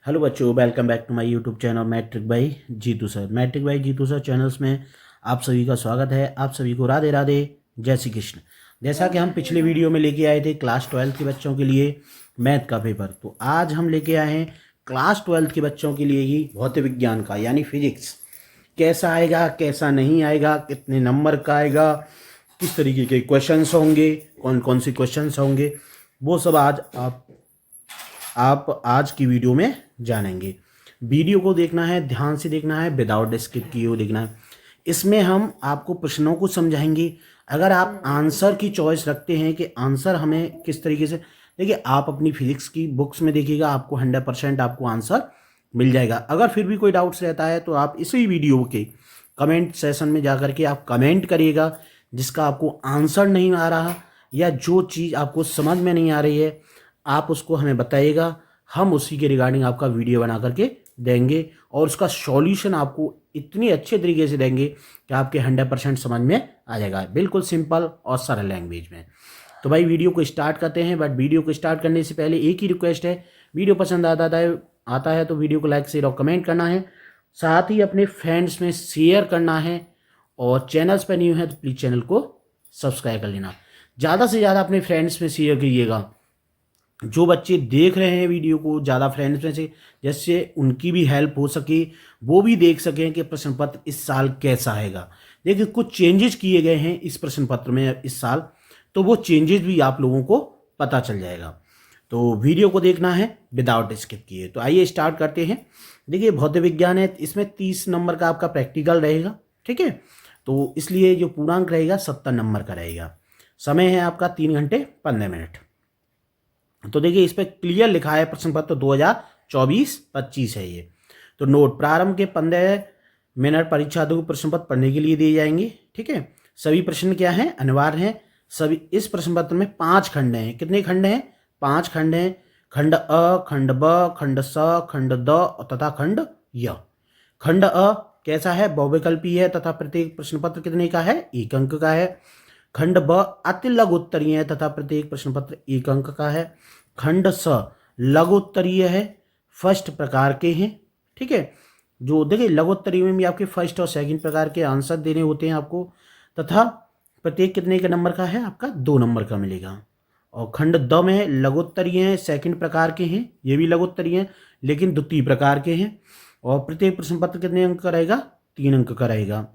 Hello बच्चों, welcome back to my YouTube channel matric by Jitu sir. Matric by Jitu sir channels में आप सभी का स्वागत है। आप सभी को राधे राधे, जय श्री कृष्ण। जैसा कि हम पिछले वीडियो में लेके आए थे क्लास 12 के बच्चों के लिए मैथ का पेपर, तो आज हम लेके आए हैं क्लास 12 के बच्चों के लिए ही भौतिक विज्ञान का यानी फिजिक्स। कैसा आएगा, कैसा नहीं आएगा, कितने नंबर का आएगा, किस तरीके के क्वेश्चंस होंगे, कौन कौन से क्वेश्चंस होंगे, वो सब आज आप आज की वीडियो में जानेंगे। वीडियो को देखना है, ध्यान से देखना है, विदाउट स्किप किए हुए देखना है। इसमें हम आपको प्रश्नों को समझाएंगे। अगर आप आंसर की चॉइस रखते हैं कि आंसर हमें किस तरीके से, देखिए आप अपनी फिजिक्स की बुक्स में देखिएगा, आपको 100% आपको आंसर मिल जाएगा। अगर फिर भी कोई डाउट्स रहता है तो आप इसी वीडियो के कमेंट सेशन में जा कर के आप कमेंट करिएगा। जिसका आपको आंसर नहीं आ रहा या जो चीज़ आपको समझ में नहीं आ रही है आप उसको हमें बताइएगा, हम उसी के रिगार्डिंग आपका वीडियो बना करके देंगे और उसका सॉल्यूशन आपको इतनी अच्छे तरीके से देंगे कि आपके 100% समझ में आ जाएगा, बिल्कुल सिंपल और सरल लैंग्वेज में। तो भाई वीडियो को स्टार्ट करते हैं, बट वीडियो को स्टार्ट करने से पहले एक ही रिक्वेस्ट है, वीडियो पसंद आता है तो वीडियो को लाइक शेयर और कमेंट करना है, साथ ही अपने फ्रेंड्स में शेयर करना है और चैनल्स पर न्यू है तो प्लीज़ चैनल को सब्सक्राइब कर लेना। ज़्यादा से ज़्यादा अपने फ्रेंड्स में शेयर कीजिएगा। जो बच्चे देख रहे हैं वीडियो को ज़्यादा फ्रेंड्स में से, जैसे उनकी भी हेल्प हो सके, वो भी देख सकें कि प्रश्न पत्र इस साल कैसा आएगा। देखिए कुछ चेंजेस किए गए हैं इस प्रश्न पत्र में इस साल, तो वो चेंजेस भी आप लोगों को पता चल जाएगा। तो वीडियो को देखना है विदाउट स्किप किए। तो आइए स्टार्ट करते हैं। देखिए भौतिक विज्ञान है, इसमें 30 नंबर का आपका प्रैक्टिकल रहेगा, ठीक है। तो इसलिए जो पूर्णांक रहेगा 70 नंबर का रहेगा। समय है आपका 3 घंटे 15 मिनट। तो देखिए इस पर क्लियर लिखा है प्रश्न पत्र 2024-25 है ये। तो नोट, प्रारंभ के 15 मिनट परीक्षार्थी को प्रश्न पत्र पढ़ने के लिए दिए जाएंगे, ठीक है। सभी प्रश्न क्या हैं, अनिवार्य हैं। सभी इस प्रश्न पत्र में 5 खंड हैं। कितने खंड हैं, 5 खंड हैं। खंड अ, खंड ब, खंड स, खंड द तथा खंड य। खंड अ कैसा है, बहुविकल्पी है तथा प्रत्येक प्रश्न पत्र कितने का है, 1 अंक का है। खंड ब अति लघु उत्तरीय है तथा प्रत्येक प्रश्न पत्र 1 अंक का है। खंड स लघु उत्तरीय है, फर्स्ट प्रकार के हैं, ठीक है। जो देखिए लघु उत्तरीय में भी आपके फर्स्ट और सेकंड प्रकार के आंसर देने होते हैं आपको, तथा प्रत्येक कितने के नंबर का है, आपका 2 नंबर का मिलेगा। और खंड द में लघु उत्तरीय हैं, सेकंड प्रकार के हैं, ये भी लघु उत्तरीय हैं लेकिन द्वितीय प्रकार के हैं। और प्रत्येक प्रश्न पत्र कितने अंक का रहेगा, 3 अंक का रहेगा।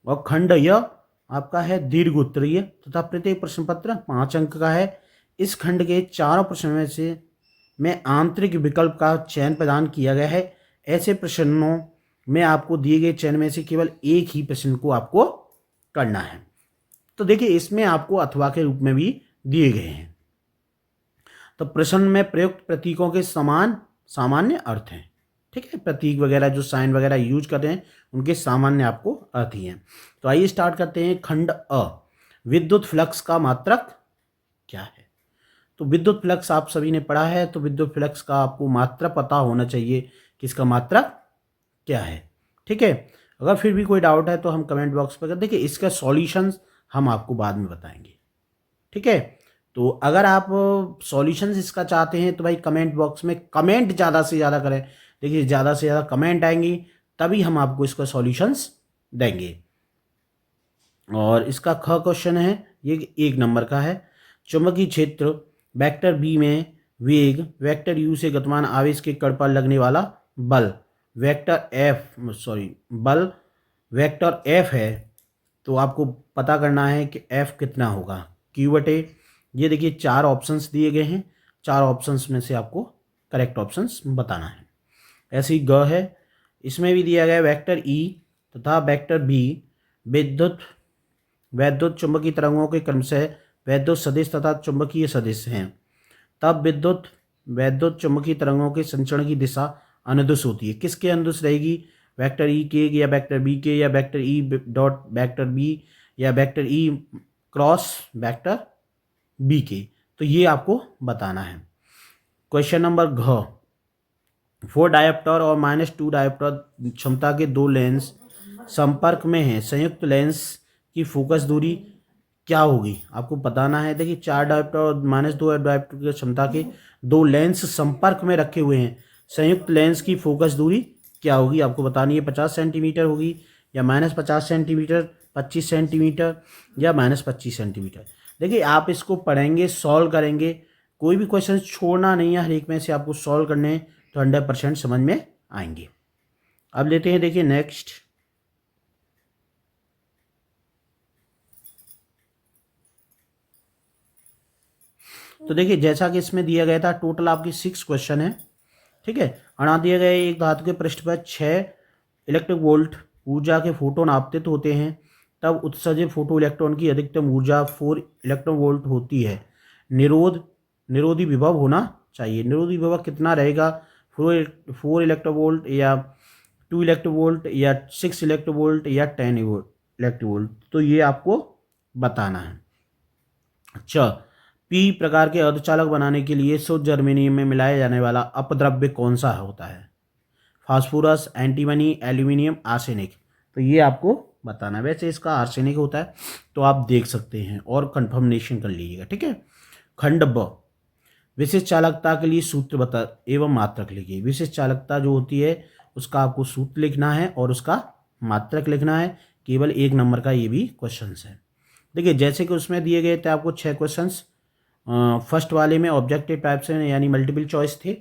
और खंड य आपका है दीर्घ उत्तरीय तथा प्रत्येक प्रश्न पत्र 5 अंक का है। इस खंड के चारों प्रश्नों में से आंतरिक विकल्प का चयन प्रदान किया गया है। ऐसे प्रश्नों में आपको दिए गए चयन में से केवल एक ही प्रश्न को आपको करना है। तो देखिए इसमें आपको अथवा के रूप में भी दिए गए हैं। तो प्रश्न में प्रयुक्त प्रतीकों के समान सामान्य अर्थ हैं, ठीक है। प्रतीक वगैरह जो साइन वगैरह यूज कर रहे हैं उनके सामान्य आपको अर्थ ही हैं। तो आइए स्टार्ट करते हैं। खंड अ, विद्युत फ्लक्स का मात्रक क्या है। तो विद्युत फ्लक्स आप सभी ने पढ़ा है, तो विद्युत फ्लक्स का आपको मात्रा पता होना चाहिए कि इसका मात्रा क्या है, ठीक है। अगर फिर भी कोई डाउट है तो हम कमेंट बॉक्स पर देखिए, इसका सॉल्यूशंस हम आपको बाद में बताएंगे, ठीक है। तो अगर आप सॉल्यूशंस इसका चाहते हैं तो भाई कमेंट बॉक्स में कमेंट ज़्यादा से ज़्यादा करें। देखिए ज़्यादा से ज़्यादा कमेंट आएंगी तभी हम आपको इसका सॉल्यूशंस देंगे। और इसका ख क्वेश्चन है, ये 1 नंबर का है। चुंबकीय क्षेत्र वेक्टर बी में वेग वेक्टर यू से गतिमान आवेश के कण पर लगने वाला बल बल वेक्टर एफ है। तो आपको पता करना है कि एफ कितना होगा, क्यू बटे, ये देखिए 4 ऑप्शंस दिए गए हैं, 4 ऑप्शंस में से आपको करेक्ट ऑप्शंस बताना है। ऐसी ग है, इसमें भी दिया गया वेक्टर ई तथा वेक्टर बी वैद्युत चुंबकीय तरंगों के क्रमशः वैद्युत सदिश तथा चुंबकीय सदिश हैं। तब वैद्युत चुंबकीय तरंगों के संचरण की दिशा अनुदिश होती है। किसके अनुदिश रहेगी, वेक्टर ई के या वेक्टर बी के या vector E dot vector B या vector E cross vector B के। तो ये आपको बताना है। क्वेश्चन नंबर घ, 4 डायोप्टर और -2 डायोप्टर क्षमता के 2 लेंस संपर्क में हैं। संयुक्त लेंस की फोकस दूरी क्या होगी, आपको बताना है। देखिए 4 डायोप्टर और -2 डायोप्टर की क्षमता के 2 लेंस संपर्क में रखे हुए हैं, संयुक्त लेंस की फोकस दूरी क्या होगी आपको बतानी है, 50 सेंटीमीटर होगी या -50 सेंटीमीटर, 25 सेंटीमीटर या -25 सेंटीमीटर। देखिए आप इसको पढ़ेंगे, सॉल्व करेंगे, कोई भी क्वेश्चन छोड़ना नहीं है, हर एक में से आपको सॉल्व करने हैं तो 100% समझ में आएंगे। अब लेते हैं, देखिए नेक्स्ट। तो देखिए जैसा कि इसमें दिया गया था, टोटल आपकी 6 क्वेश्चन है, ठीक है। अणा दिया गया एक धातु के पृष्ठ पर 6 इलेक्ट्रिक वोल्ट ऊर्जा के फोटोन आपतित होते हैं, तब उत्सर्जित फोटो इलेक्ट्रॉन की अधिकतम ऊर्जा 4 इलेक्ट्रॉन वोल्ट होती है। निरोधी विभव होना चाहिए। निरोधी विभव कितना रहेगा, 4 इलेक्ट्रो वोल्ट या 2 इलेक्ट्रो वोल्ट या 6 इलेक्ट्रो वोल्ट या 10 इलेक्ट्रो वोल्ट, तो ये आपको बताना है। अच्छा, पी प्रकार के अर्धचालक बनाने के लिए शुद्ध जर्मेनियम में मिलाया जाने वाला अपद्रव्य कौन सा होता है, फास्फोरस, एंटीमनी, एल्यूमिनियम, आर्सेनिक, तो ये आपको बताना है। वैसे इसका आर्सेनिक होता है तो आप देख सकते हैं और कंफर्मेशन कर लीजिएगा, ठीक है। खंड ब, विशिष्ट चालकता के लिए सूत्र बता एवं मात्रक लिखिए। विशिष्ट चालकता जो होती है उसका आपको सूत्र लिखना है और उसका मात्रक लिखना है। केवल 1 नंबर का ये भी क्वेश्चन है। देखिए जैसे कि उसमें दिए गए थे आपको 6 क्वेश्चन, फर्स्ट वाले में ऑब्जेक्टिव टाइप से यानी मल्टीपल चॉइस थे,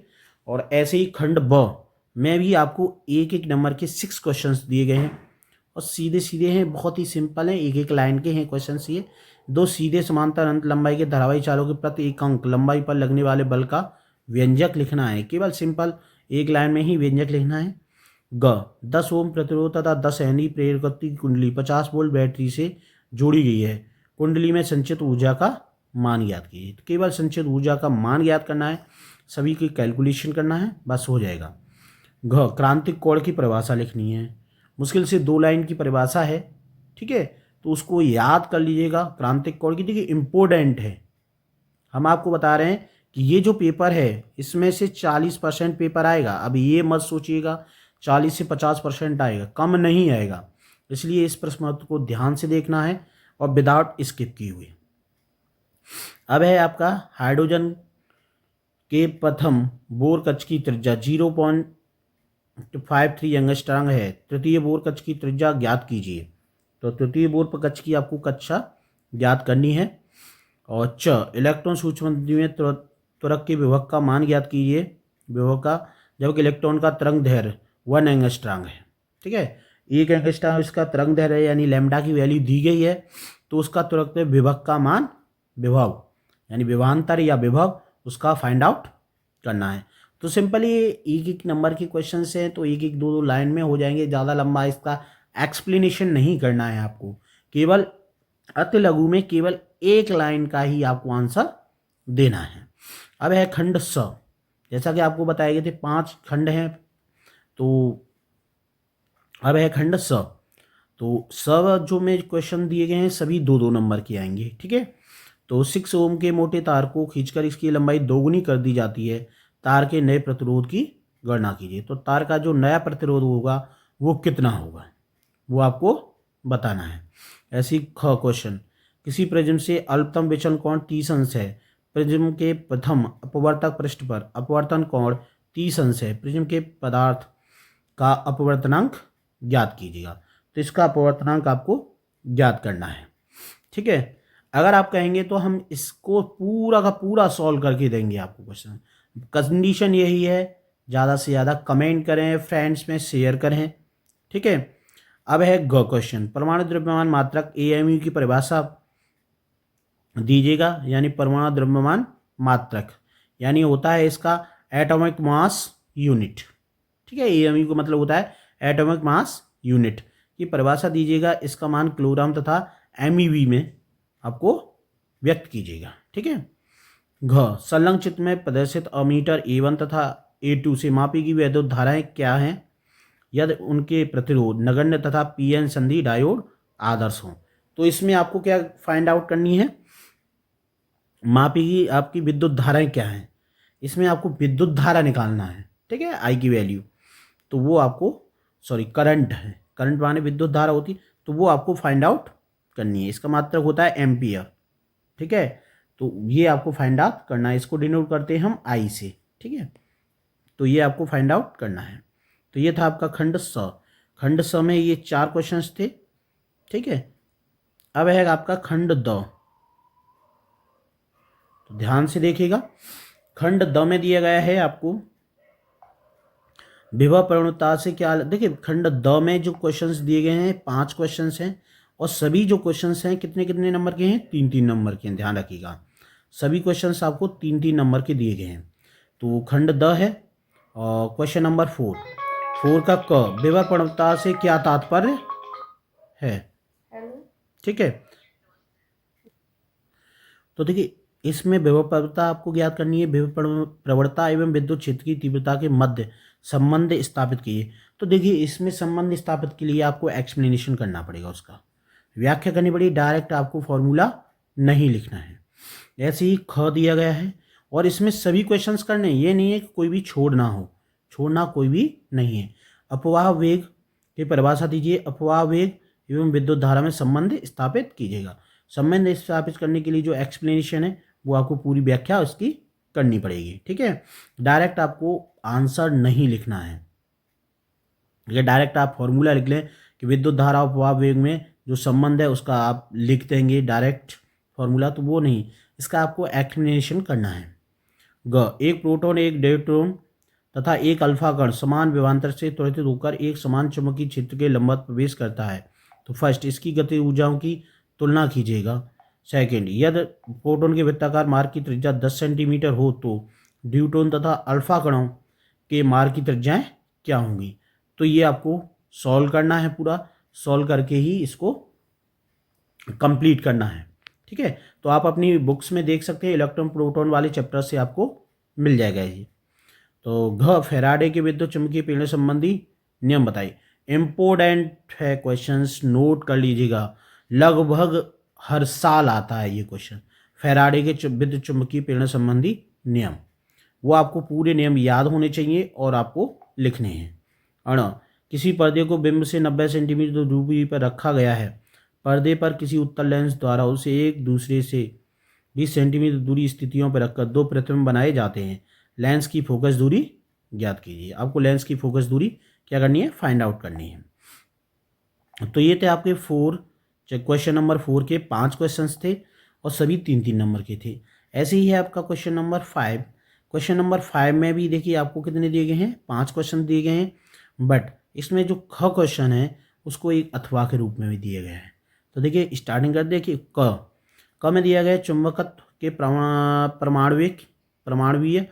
और ऐसे ही खंड ब में भी आपको 1-1 नंबर के 6 क्वेश्चंस दिए गए हैं और सीधे सीधे हैं, बहुत ही सिंपल हैं, 1-1 लाइन के हैं क्वेश्चंस ये। 2 सीधे समांतर अनंत लंबाई के धारावाही चालों के प्रति एक अंक लंबाई पर लगने वाले बल का व्यंजक लिखना है। केवल सिंपल 1 लाइन में ही व्यंजक लिखना है। ग, 10 ओम प्रतिरोध तथा 10 हेनरी प्रेरकत्व की कुंडली 50 वोल्ट बैटरी से जोड़ी गई है। कुंडली में संचित ऊर्जा का मान ज्ञात कीजिए। तो केवल संचित ऊर्जा का मान ज्ञात करना है, सभी की कैलकुलेशन करना है, बस हो जाएगा। घ, क्रांतिक कोण की परिभाषा लिखनी है। मुश्किल से 2 लाइन की परिभाषा है, ठीक है, तो उसको याद कर लीजिएगा। क्रांतिक कोण की, देखिए इम्पोर्टेंट है, हम आपको बता रहे हैं कि ये जो पेपर है इसमें से 40% पेपर आएगा। अब ये मत सोचिएगा 40 से 50% आएगा, कम नहीं आएगा, इसलिए इस प्रश्न पत्र को ध्यान से देखना है और विदाउट स्किप किए हुए। अब है आपका हाइड्रोजन के प्रथम बोर कक्ष की त्रिज्या 0.53 एंगस्ट्रॉम है। तृतीय बोर कक्ष की त्रिज्या ज्ञात कीजिए। तो तृतीय बोर कक्ष की आपको कक्षा ज्ञात करनी है। और च, इलेक्ट्रॉन सूक्ष्म में त्वरक के विभव का मान ज्ञात कीजिए, विभव का, जबकि इलेक्ट्रॉन का तरंग दैर्घ्य 1 एंगस्ट्रॉम है, ठीक है। 1 एंगस्ट्रॉम इसका तरंग दैर्घ्य है, यानी लैम्डा की वैल्यू दी गई है, तो उसका त्वरक में विभव का मान, विभव यानी विभवांतर या विभव, उसका फाइंड आउट करना है। तो सिंपली 1-1 नंबर के क्वेश्चन हैं, तो 1-1 2-2 लाइन में हो जाएंगे, ज़्यादा लंबा इसका एक्सप्लेनेशन नहीं करना है आपको। केवल अति लघु में केवल 1 लाइन का ही आपको आंसर देना है। अब है खंड स, जैसा कि आपको बताए गए थे 5 खंड हैं, तो अब है खंड स। तो सब जो में क्वेश्चन दिए गए हैं सभी 2-2 नंबर के आएंगे, ठीक है। तो 6 ओम के मोटे तार को खींचकर इसकी लंबाई दोगुनी कर दी जाती है। तार के नए प्रतिरोध की गणना कीजिए। तो तार का जो नया प्रतिरोध होगा वो कितना होगा, वो आपको बताना है। ऐसी ख क्वेश्चन, किसी प्रिज्म से अल्पतम विचलन कोण 30 अंश है। प्रिज्म के प्रथम अपवर्तक पृष्ठ पर अपवर्तन कोण 30 अंश है। प्रिज्म के पदार्थ का अपवर्तनांक ज्ञात कीजिएगा। तो इसका अपवर्तनांक आपको ज्ञात करना है, ठीक है। अगर आप कहेंगे तो हम इसको पूरा का पूरा सॉल्व करके देंगे आपको क्वेश्चन। कंडीशन यही है, ज़्यादा से ज़्यादा कमेंट करें, फ्रेंड्स में शेयर करें, ठीक है। अब है ग क्वेश्चन, परमाणु द्रव्यमान मात्रक AMU की परिभाषा दीजिएगा, यानी परमाणु द्रव्यमान मात्रक यानी होता है इसका एटॉमिक मास यूनिट, ठीक है। AMU का मतलब होता है एटॉमिक मास यूनिट की परिभाषा दीजिएगा। इसका मान किलोग्राम तथा MEV में आपको व्यक्त कीजिएगा, ठीक है। घ, संलग्न चित्र में प्रदर्शित अमीटर A1 तथा A2 से मापी गई वैद्युत धाराएं क्या हैं यदि उनके प्रतिरोध नगण्य तथा PN संधि डायोड आदर्श हों। तो इसमें आपको क्या फाइंड आउट करनी है, मापी गई आपकी विद्युत धाराएं क्या हैं, इसमें आपको विद्युत धारा निकालना है, ठीक है, I की वैल्यू। तो वो आपको करंट है, करंट माने विद्युत धारा होती, तो वो आपको फाइंड आउट करनी है। इसका मात्रक होता है एम्पियर, ठीक है। तो ये आपको फाइंड आउट करना है, इसको डिनोट करते हैं हम I से, ठीक है। तो ये आपको फाइंड आउट करना है। तो ये था आपका खंड स। खंड स में ये 4 क्वेश्चंस थे, ठीक है। अब है आपका खंड द, तो ध्यान से देखिएगा। खंड द में दिया गया है आपको विभव प्रवणता से क्या। देखिए खंड द में जो क्वेश्चंस दिए गए हैं 5 क्वेश्चंस हैं, और सभी जो क्वेश्चंस हैं कितने कितने नंबर के हैं, 3-3 नंबर के हैं। ध्यान रखिएगा, सभी क्वेश्चंस आपको 3-3 नंबर के दिए गए हैं। तो खंड द है। और क्वेश्चन नंबर 4 का क, विभव प्रवणता से क्या तात्पर्य है, ठीक है। तो देखिए इसमें विभव प्रवणता आपको ज्ञात करनी है। विभव प्रवणता एवं विद्युत क्षेत्र की तीव्रता के मध्य संबंध स्थापित कीजिए। तो देखिए इसमें संबंध स्थापित के लिए आपको एक्सप्लेनेशन करना पड़ेगा, उसका व्याख्या करनी पड़ेगी। डायरेक्ट आपको फॉर्मूला नहीं लिखना है। ऐसे ही ख दिया गया है, और इसमें सभी क्वेश्चंस करने, ये नहीं है कि कोई भी छोड़ना हो, छोड़ना कोई भी नहीं है। अपवाह वेग की परिभाषा दीजिए। अपवाह वेग एवं विद्युत धारा में संबंध स्थापित कीजिएगा। संबंध स्थापित करने के लिए जो एक्सप्लेनेशन है वो आपको पूरी व्याख्या उसकी करनी पड़ेगी, ठीक है। डायरेक्ट आपको आंसर नहीं लिखना है। ठीक है, डायरेक्ट आप फॉर्मूला लिख लें कि विद्युत धारा और प्रवाह वेग में जो संबंध है उसका आप लिख देंगे डायरेक्ट फॉर्मूला, तो वो नहीं, इसका आपको एक्सप्लेनेशन करना है। ग, एक प्रोटॉन एक न्यूट्रॉन तथा एक अल्फा कण समान विभवांतर से त्वरित होकर एक समान चुंबकीय क्षेत्र के लंबवत प्रवेश करता है। तो फर्स्ट इसकी गति ऊर्जाओं की तुलना कीजिएगा। सेकंड, यदि प्रोटॉन के वृत्ताकार मार्ग की त्रिज्या 10 सेंटीमीटर हो तो न्यूट्रॉन तथा अल्फा कणों के मार्ग की त्रिज्याएं क्या होंगी। तो ये आपको सॉल्व करना है, पूरा सॉल्व करके ही इसको कंप्लीट करना है, ठीक है। तो आप अपनी बुक्स में देख सकते हैं, इलेक्ट्रॉन प्रोटॉन वाले चैप्टर से आपको मिल जाएगा ये। तो घ, फैराडे के विद्युत चुंबकीय प्रेरण संबंधी नियम बताइए। इम्पोर्टेंट है क्वेश्चंस, नोट कर लीजिएगा, लगभग हर साल आता है ये क्वेश्चन। फैराडे के विद्युत चुंबकीय प्रेरण संबंधी नियम, वो आपको पूरे नियम याद होने चाहिए और आपको लिखने हैं। अण, किसी पर्दे को बिंब से 90 सेंटीमीटर दूरी पर रखा गया है। पर्दे पर किसी उत्तल लेंस द्वारा उसे एक दूसरे से 20 सेंटीमीटर दूरी स्थितियों पर रखकर 2 प्रतिबिंब बनाए जाते हैं। लेंस की फोकस दूरी ज्ञात कीजिए। आपको लेंस की फोकस दूरी क्या करनी है, फाइंड आउट करनी है। तो ये थे आपके क्वेश्चन नंबर 4 के 5 क्वेश्चंस थे, और सभी 3-3 नंबर के थे। ऐसे ही है आपका क्वेश्चन नंबर 5। क्वेश्चन नंबर 5 में भी देखिए आपको कितने दिए गए हैं, 5 क्वेश्चन दिए गए हैं, बट इसमें जो ख क्वेश्चन है उसको एक अथवा के रूप में भी दिया गया है। तो देखिए स्टार्टिंग कर देखिए, क में दिया गया चुंबकत्व के परमाणुवीय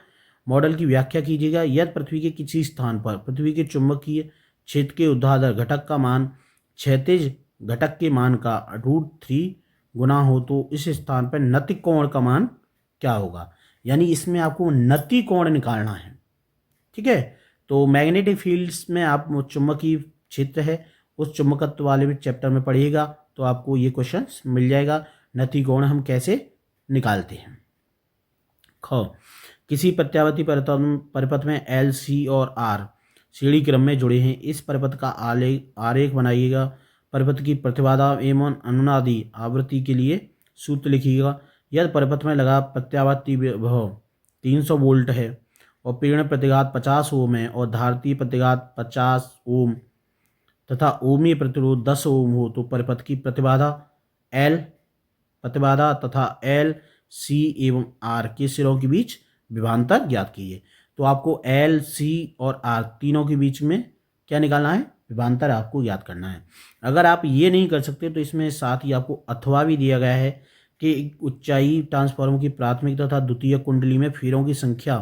मॉडल की व्याख्या कीजिएगा। यदि पृथ्वी के किसी स्थान पर पृथ्वी के चुंबकीय क्षेत्र के ऊर्ध्वाधर घटक का मान क्षैतिज घटक के मान का √3 गुना हो तो इस स्थान पर नति कोण का मान क्या होगा। यानी इसमें आपको नति कोण निकालना है, ठीक है। तो मैग्नेटिक फील्ड्स में आप चुंबकीय क्षेत्र है उस चुंबकत्व वाले चैप्टर में पढ़िएगा, तो आपको ये क्वेश्चन मिल जाएगा, नति कोण हम कैसे निकालते हैं। ख, किसी प्रत्यावर्ती परिपथ में L, C और R श्रेणी क्रम में जुड़े हैं। इस परिपथ का आरेख बनाइएगा। परिपथ की प्रतिबाधा एवं अनुनादी आवृत्ति के लिए सूत्र लिखिएगा। यदि परिपथ में लगा प्रत्यावर्ती विभव 300 वोल्ट है और प्रेरण प्रतिघात 50 ओम है और धारतीय प्रतिघात 50 ओम तथा ओमीय प्रतिरोध 10 ओम हो तो परिपथ की प्रतिबाधा तथा L, C एवं R के सिरों के बीच विभवांतर ज्ञात कीजिए। तो आपको L, C और R तीनों के बीच में क्या निकालना है, विभवांतर आपको याद करना है। अगर आप ये नहीं कर सकते तो इसमें साथ ही आपको अथवा भी दिया गया है कि ऊंचाई ट्रांसफार्मर की प्राथमिक तथा द्वितीय कुंडली में फेरों की संख्या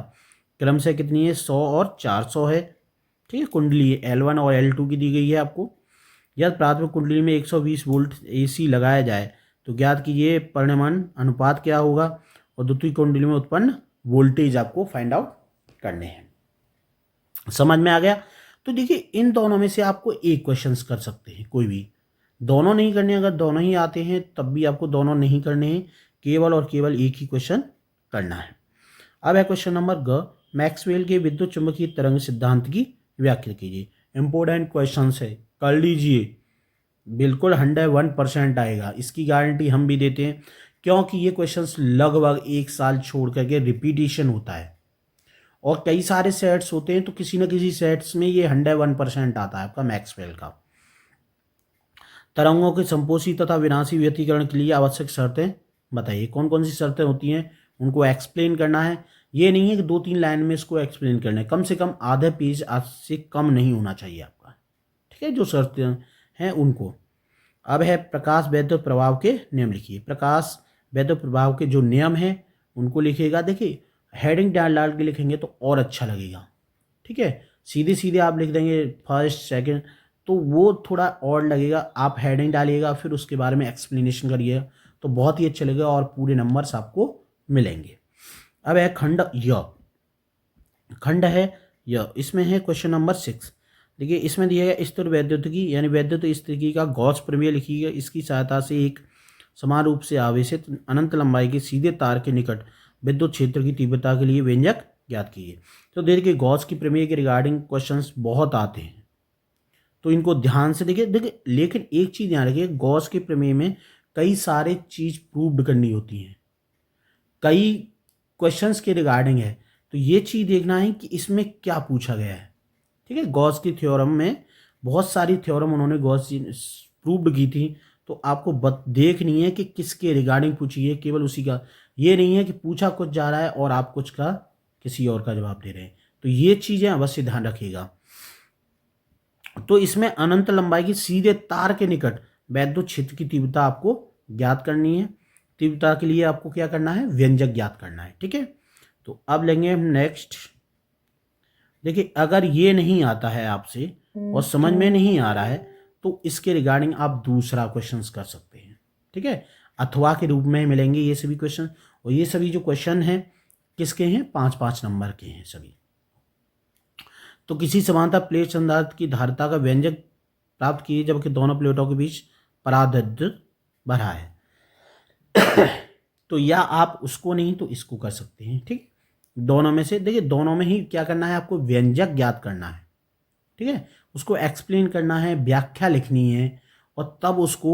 क्रम से कितनी है, 100 और 400 है, ठीक है। कुंडली L1 और L2 की दी गई है आपको। यदि प्राथमिक कुंडली में 120 वोल्ट AC लगाया जाए तो ज्ञात कीजिए परिणाम अनुपात क्या होगा, और द्वितीय कुंडली में उत्पन्न वोल्टेज आपको फाइंड आउट करने हैं। समझ में आ गया। तो देखिए इन दोनों में से आपको एक क्वेश्चन कर सकते हैं, कोई भी, दोनों नहीं करने। अगर दोनों ही आते हैं तब भी आपको दोनों नहीं करने हैं, केवल और केवल एक ही क्वेश्चन करना है। अब है क्वेश्चन नंबर ग, मैक्सवेल के विद्युत चुंबकीय तरंग सिद्धांत की व्याख्या कीजिए। इंपॉर्टेंट क्वेश्चन है, कर लीजिए, बिल्कुल 101% आएगा, इसकी गारंटी हम भी देते हैं, क्योंकि ये क्वेश्चंस लगभग 1 साल छोड़ करके रिपीटिशन होता है और कई सारे सेट्स होते हैं, तो किसी न किसी सेट्स में ये 101% आता है आपका मैक्सवेल का। तरंगों के संपोषी तथा विनाशी व्यतिकरण के लिए आवश्यक शर्तें बताइए। कौन कौन सी शर्तें होती हैं, उनको एक्सप्लेन करना है। ये नहीं है कि 2-3 लाइन में इसको एक्सप्लेन करना है, कम से कम आधे पेज आज से कम नहीं होना चाहिए आपका, ठीक है। जो शर्तें हैं उनको। अब है प्रकाश वैद्युत प्रभाव के नियम लिखिए। प्रकाश वैद्युत प्रभाव के जो नियम हैं उनको लिखिएगा। देखिए हेडिंग डाल डाल के लिखेंगे तो और अच्छा लगेगा, ठीक है। सीधे सीधे आप लिख देंगे फर्स्ट सेकंड तो वो थोड़ा और लगेगा। आप हेडिंग डालिएगा फिर उसके बारे में एक्सप्लेनेशन करिए तो बहुत ही अच्छा लगेगा और पूरे नंबर्स आपको मिलेंगे। अब है खंड य। खंड है य, इसमें है क्वेश्चन नंबर 6। देखिए इसमें दिया गया स्थिर वैद्युतिकी यानी वैद्युत स्थितिकी का गॉस प्रमेय लिखिएगा। इसकी सहायता से एक समान रूप से आवेशित अनंत लंबाई के सीधे तार के निकट विद्युत क्षेत्र की तीव्रता के लिए व्यंजक ज्ञात कीजिए। तो देखिए गॉस की प्रमेय के रिगार्डिंग क्वेश्चंस बहुत आते हैं, तो इनको ध्यान से देखिए। लेकिन एक चीज़ ध्यान रखिए, गॉस के प्रमेय में कई सारे चीज़ प्रूव्ड करनी होती हैं, कई क्वेश्चंस के रिगार्डिंग है, तो ये चीज़ देखना है कि इसमें क्या पूछा गया है, ठीक है। गॉस की थ्योरम में बहुत सारी थ्योरम उन्होंने गॉस प्रूव्ड की थी, तो आपको देखनी है कि किसके रिगार्डिंग पूछी है, केवल उसी का। ये नहीं है कि पूछा कुछ जा रहा है और आप कुछ का किसी और का जवाब दे रहे हैं, तो ये चीज़ें अवश्य ध्यान रखिएगा। तो इसमें अनंत लंबाई की सीधे तार के निकट वैद्युत क्षेत्र की तीव्रता आपको ज्ञात करनी है। तीव्रता के लिए आपको क्या करना है, व्यंजक ज्ञात करना है, ठीक है। तो अब लेंगे हम नेक्स्ट। देखिए अगर ये नहीं आता है आपसे और समझ में नहीं आ रहा है तो इसके रिगार्डिंग आप दूसरा क्वेश्चन कर सकते हैं, ठीक है। अथवा के रूप में मिलेंगे ये सभी क्वेश्चन, और ये सभी जो क्वेश्चन हैं किसके हैं, 5-5 नंबर के हैं सभी। तो किसी समांतर प्लेट संधारित्र की धारिता का व्यंजक प्राप्त कीजिए जबकि दोनों प्लेटों के बीच परावैद्युत भरा है। तो या आप उसको नहीं तो इसको कर सकते हैं, ठीक। दोनों में से देखिए, दोनों में ही क्या करना है, आपको व्यंजक ज्ञात करना है, ठीक है। उसको एक्सप्लेन करना है, व्याख्या लिखनी है और तब उसको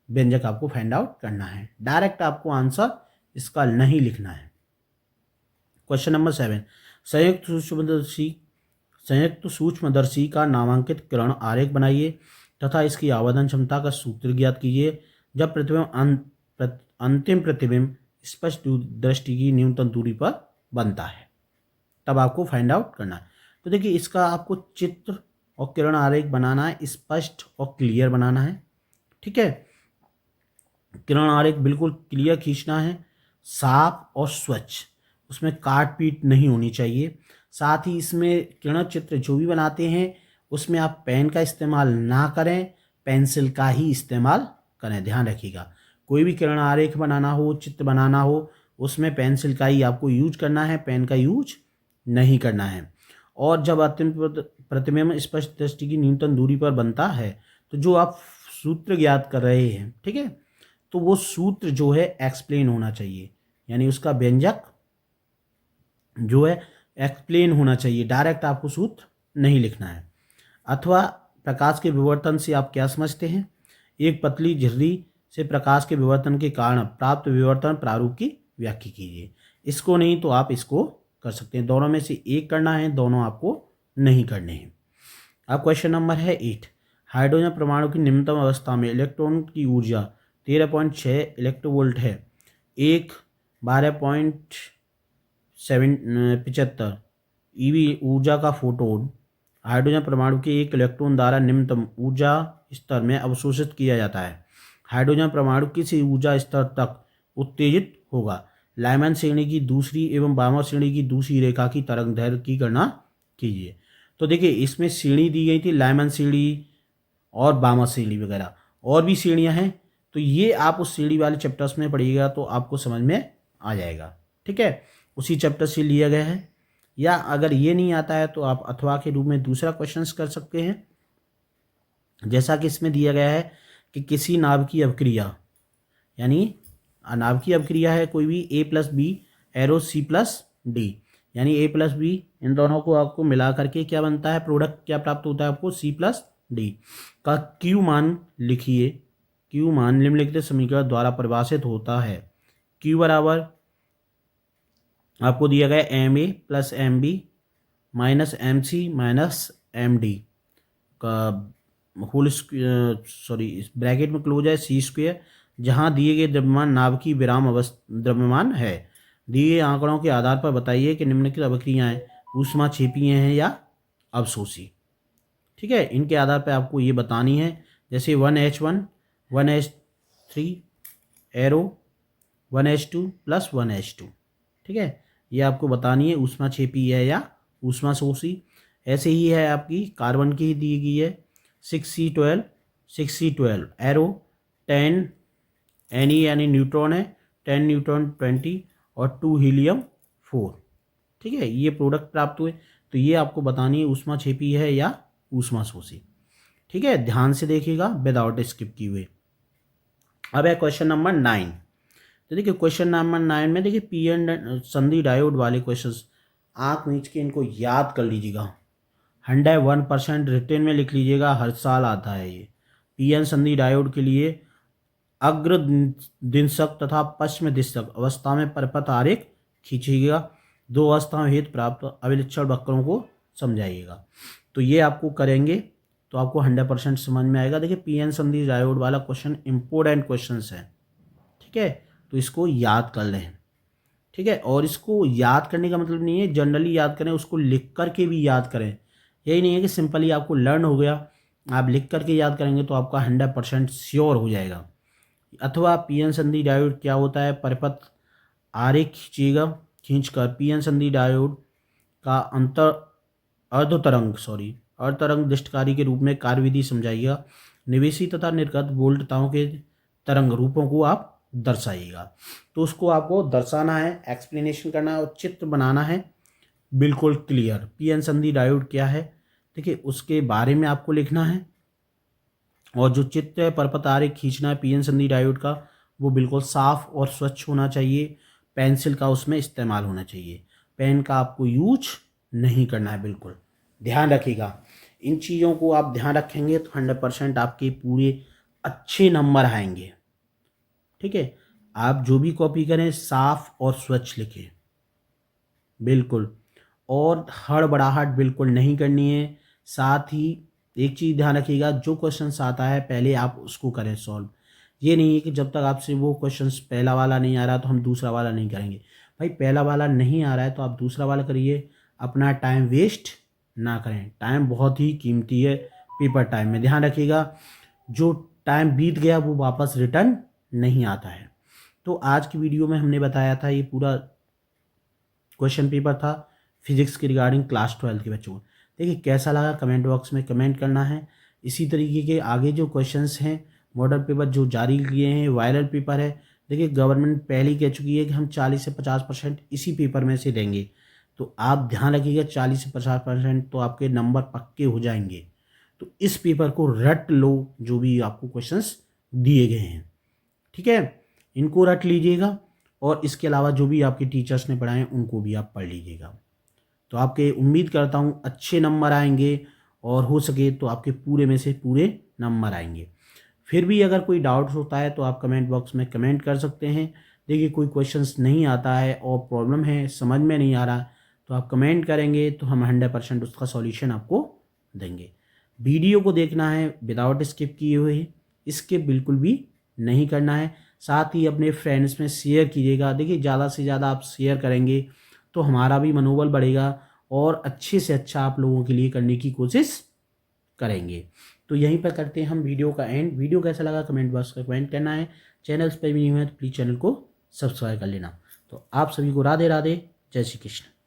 व्यंजक आपको फाइंड आउट करना है। डायरेक्ट आपको आंसर इसका नहीं लिखना है। क्वेश्चन नंबर 7, संयुक्त सूक्ष्मदर्शी का नामांकित किरण आरेख बनाइए तथा इसकी आवर्धन क्षमता का सूत्र ज्ञात कीजिए। जब प्रतिबिंब अंतिम प्रतिबिंब स्पष्ट दृष्टि की न्यूनतम दूरी पर बनता है तब आपको फाइंड आउट करना है। तो देखिए इसका आपको चित्र और किरण आरेख बनाना है, स्पष्ट और क्लियर बनाना है, ठीक है। किरण आरेख बिल्कुल क्लियर खींचना है, साफ और स्वच्छ, उसमें काट पीट नहीं होनी चाहिए। साथ ही इसमें किरण चित्र जो भी बनाते हैं उसमें आप पेन का इस्तेमाल ना करें, पेंसिल का ही इस्तेमाल करें, ध्यान रखिएगा। कोई भी किरण आरेख बनाना हो, चित्र बनाना हो, उसमें पेंसिल का ही आपको यूज करना है, पेन का यूज नहीं करना है। और जब अंतिम प्रतिबिंब स्पष्ट दृष्टि की न्यूनतम दूरी पर बनता है तो जो आप सूत्र ज्ञात कर रहे हैं, ठीक है, तो वो सूत्र जो है एक्सप्लेन होना चाहिए, यानी उसका व्यंजक जो है एक्सप्लेन होना चाहिए। डायरेक्ट आपको सूत्र नहीं लिखना है। अथवा प्रकाश के विवर्तन से आप क्या समझते हैं, एक पतली झिर्री से प्रकाश के विवर्तन के कारण प्राप्त विवर्तन प्रारूप की व्याख्या कीजिए। इसको नहीं तो आप इसको कर सकते हैं, दोनों में से एक करना है, दोनों आपको नहीं करने हैं। अब क्वेश्चन नंबर है 8, हाइड्रोजन परमाणु की निम्नतम अवस्था में इलेक्ट्रॉन की ऊर्जा 13.6 इलेक्ट्रोवोल्ट है। एक 12.75 ईवी ऊर्जा का फोटोन हाइड्रोजन परमाणु के एक इलेक्ट्रॉन द्वारा निम्नतम ऊर्जा स्तर में अवशोषित किया जाता है। हाइड्रोजन परमाणु किसी ऊर्जा स्तर तक उत्तेजित होगा। लाइमैन श्रेणी की दूसरी एवं बामर श्रेणी की दूसरी रेखा की तरंग दैर्घ्य की गणना कीजिए। तो देखिए इसमें श्रेणी दी गई थी, लाइमैन श्रेणी और बामर श्रेणी वगैरह, और भी श्रेणियां हैं, तो ये आप उस श्रेणी वाले चैप्टर्स में पढ़िएगा तो आपको समझ में आ जाएगा, ठीक है। उसी चैप्टर से लिया गया है। या अगर ये नहीं आता है तो आप अथवा के रूप में दूसरा क्वेश्चन कर सकते हैं, जैसा कि इसमें दिया गया है कि किसी नाभ की अवक्रिया, यानी नाभ की अवक्रिया है कोई भी A+B एरो C+D, यानी A+B, इन दोनों को आपको मिला करके क्या बनता है, प्रोडक्ट क्या प्राप्त होता है आपको, C+D का Q मान लिखिए। Q मान निम्नलिखित समीकरण द्वारा परिभाषित होता है। Q बराबर आपको दिया गया MA + MB minus M C minus M D का होल सॉरी ब्रैकेट में क्लोज है सी स्क्वेयर, जहाँ दिए गए द्रव्यमान नाभ की विराम अवस्था द्रव्यमान है। दिए गए आंकड़ों के आधार पर बताइए कि निम्नलिखित अभिक्रियाएं ऊष्माक्षेपीय हैं या अवशोषी। ठीक है, इनके आधार पर आपको ये बतानी है। जैसे 1H1 1H3 arrow 1H2 plus 1H2। ठीक है, ये आपको बतानी है ऊष्माक्षेपीय है या ऊष्माशोषी। ऐसे ही है आपकी कार्बन की दी गई है 6C12 एरो 10 Ne यानी न्यूट्रॉन है 10 न्यूट्रॉन 20 और 2 हीलियम 4। ठीक है, ये प्रोडक्ट प्राप्त हुए, तो ये आपको बतानी है ऊष्माक्षेपीय है या ऊष्माशोषी। ठीक है, ध्यान से देखिएगा विदाउट स्किप किए हुए। अब है क्वेश्चन नंबर 9। तो देखिए क्वेश्चन नंबर 9 में देखिए पी एन संधि डायोड वाले क्वेश्चंस आंख मीच के इनको याद कर लीजिएगा। 101% रिटेन में लिख लीजिएगा, हर साल आता है ये। पी एन संधि डायोड के लिए अग्र दिनशक तथा पश्चिम दिशक अवस्था में परपथ आरेख खींचिएगा। 2 अवस्थाओं हेतु प्राप्त अभिलक्षण वक्रों को समझाइएगा। तो ये आपको करेंगे तो आपको 100% समझ में आएगा। देखिए पी एन संधि डायोड वाला क्वेश्चन इंपॉर्टेंट क्वेश्चन है। ठीक है, तो इसको याद कर लें। ठीक है, और इसको याद करने का मतलब नहीं है जनरली याद करें, उसको लिख करके भी याद करें। यही नहीं है कि सिंपली आपको लर्न हो गया, आप लिख करके याद करेंगे तो आपका 100% श्योर हो जाएगा। अथवा पी एन संधि डायोड क्या होता है, परिपथ आरेख खींचिएगा। खींचकर पी एन संधि डायोड का अर्धतरंग दृष्टकारी के रूप में कार्यविधि समझाइएगा। निवेशी तथा निर्गत वोल्टताओं के तरंग रूपों को आप दर्शाइएगा। तो उसको आपको दर्शाना है, एक्सप्लेनेशन करना है और चित्र बनाना है बिल्कुल क्लियर। पी एन संधि डायोड क्या है देखिए उसके बारे में आपको लिखना है, और जो चित्र है परपथ आरेख खींचना है पी एन संधि डायोड का, वो बिल्कुल साफ और स्वच्छ होना चाहिए। पेंसिल का उसमें इस्तेमाल होना चाहिए, पेन का आपको यूज नहीं करना है। बिल्कुल ध्यान रखिएगा, इन चीज़ों को आप ध्यान रखेंगे तो 100% आपके पूरे अच्छे नंबर आएंगे। ठीक है, आप जो भी कॉपी करें साफ और स्वच्छ लिखें बिल्कुल, और हड़बड़ाहट बिल्कुल नहीं करनी है। साथ ही एक चीज़ ध्यान रखिएगा, जो क्वेश्चन आता है पहले आप उसको करें सॉल्व। ये नहीं है कि जब तक आपसे वो क्वेश्चन पहला वाला नहीं आ रहा तो हम दूसरा वाला नहीं करेंगे। भाई पहला वाला नहीं आ रहा है तो आप दूसरा वाला करिए, अपना टाइम वेस्ट ना करें। टाइम बहुत ही कीमती है पेपर टाइम में, ध्यान रखिएगा। जो टाइम बीत गया वो वापस रिटर्न नहीं आता है। तो आज की वीडियो में हमने बताया था, ये पूरा क्वेश्चन पेपर था फिजिक्स के रिगार्डिंग क्लास 12 के बच्चों को। देखिए कैसा लगा कमेंट बॉक्स में कमेंट करना है। इसी तरीके के आगे जो क्वेश्चंस हैं मॉडल पेपर जो जारी किए हैं वायरल पेपर है। देखिए गवर्नमेंट पहले ही कह चुकी है कि हम 40 से 50% इसी पेपर में से देंगे, तो आप ध्यान रखिएगा 40 से 50% तो आपके नंबर पक्के हो जाएंगे। तो इस पेपर को रट लो, जो भी आपको क्वेश्चंस दिए गए हैं। ठीक है, इनको रट लीजिएगा, और इसके अलावा जो भी आपके टीचर्स ने पढ़ाए उनको भी आप पढ़ लीजिएगा। तो आपके उम्मीद करता हूँ अच्छे नंबर आएंगे, और हो सके तो आपके पूरे में से पूरे नंबर आएंगे। फिर भी अगर कोई डाउट्स होता है तो आप कमेंट बॉक्स में कमेंट कर सकते हैं। देखिए कोई क्वेश्चंस नहीं आता है और प्रॉब्लम है, समझ में नहीं आ रहा, तो आप कमेंट करेंगे तो हम 100% उसका सॉल्यूशन आपको देंगे। वीडियो को देखना है विदाउट स्किप किए हुए, स्किप बिल्कुल भी नहीं करना है। साथ ही अपने फ्रेंड्स में शेयर कीजिएगा। देखिए ज़्यादा से ज़्यादा आप शेयर करेंगे तो हमारा भी मनोबल बढ़ेगा, और अच्छे से अच्छा आप लोगों के लिए करने की कोशिश करेंगे। तो यहीं पर करते हैं हम वीडियो का एंड। वीडियो कैसा लगा कमेंट बॉक्स में कमेंट करना है। चैनल्स पर भी नहीं हुआ तो प्लीज़ चैनल को सब्सक्राइब कर लेना। तो आप सभी को राधे राधे, जय श्री कृष्ण।